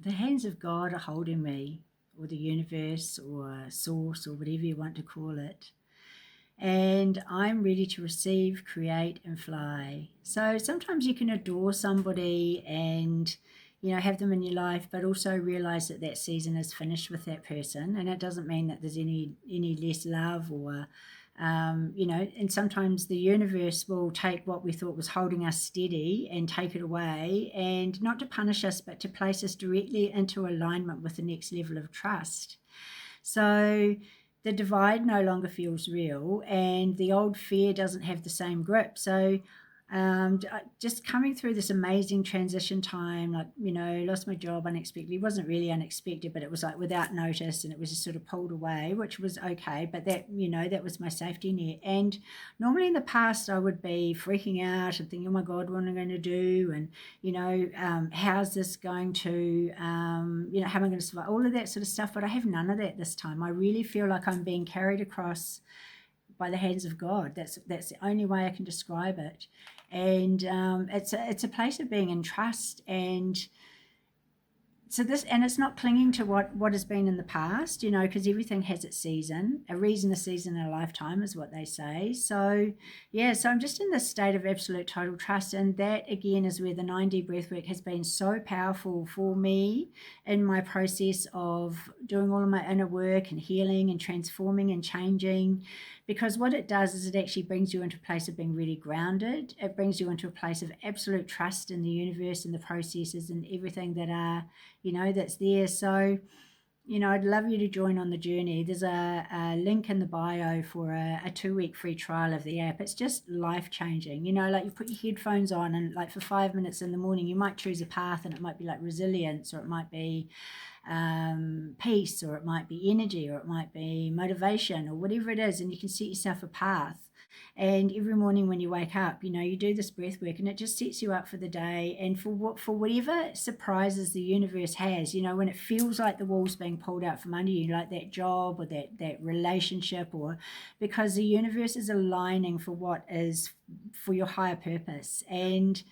the hands of God are holding me, or the universe, or source, or whatever you want to call it. And I'm ready to receive, create, and fly. So sometimes you can adore somebody and have them in your life, but also realize that that season is finished with that person, and it doesn't mean that there's any less love or and sometimes the universe will take what we thought was holding us steady and take it away, and not to punish us, but to place us directly into alignment with the next level of trust. So the divide no longer feels real, and the old fear doesn't have the same grip. So just coming through this amazing transition time, like, lost my job unexpectedly. It wasn't really unexpected, but it was like without notice, and it was just sort of pulled away, which was okay. But that was my safety net. And normally in the past, I would be freaking out and thinking, oh my God, what am I going to do? And, how's this going to, how am I going to survive? All of that sort of stuff. But I have none of that this time. I really feel like I'm being carried across by the hands of God. That's the only way I can describe it. And it's a place of being in trust, and so it's not clinging to what has been in the past, because everything has its season. A season in a lifetime is what they say. So so I'm just in this state of absolute total trust, and that again is where the 9D breathwork has been so powerful for me in my process of doing all of my inner work and healing and transforming and changing. Because what it does is it actually brings you into a place of being really grounded. It brings you into a place of absolute trust in the universe and the processes and everything that's there. So, I'd love you to join on the journey. There's a link in the bio for a 2-week free trial of the app. It's just life-changing. Like you put your headphones on, and like for 5 minutes in the morning, you might choose a path, and it might be like resilience, or it might be peace, or it might be energy, or it might be motivation, or whatever it is, and you can set yourself a path. And every morning when you wake up, you do this breath work, and it just sets you up for the day and for whatever surprises the universe has. When it feels like the wall's being pulled out from under you, like that job or that relationship, or because the universe is aligning for what is for your higher purpose. And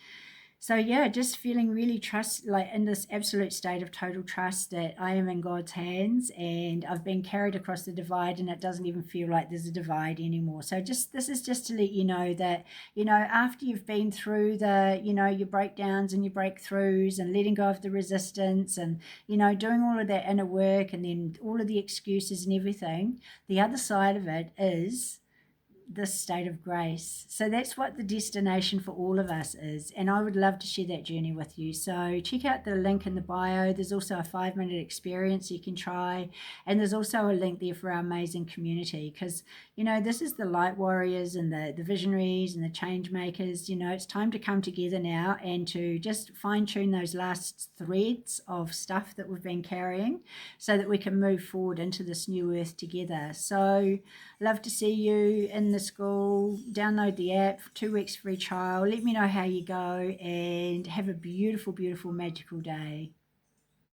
so just feeling really like in this absolute state of total trust that I am in God's hands, and I've been carried across the divide, and it doesn't even feel like there's a divide anymore. So this is just to let you know that, after you've been through your breakdowns and your breakthroughs, and letting go of the resistance, and, doing all of that inner work, and then all of the excuses and everything, the other side of it is this state of grace. So that's what the destination for all of us is, and I would love to share that journey with you. So check out the link in the bio. There's also a 5-minute experience you can try, and there's also a link there for our amazing community, because this is the light warriors and the visionaries and the change makers. It's time to come together now and to just fine-tune those last threads of stuff that we've been carrying, so that we can move forward into this new earth together. So love to see you in the school. Download the app, 2 weeks free trial. Let me know how you go, and have a beautiful, beautiful, magical day.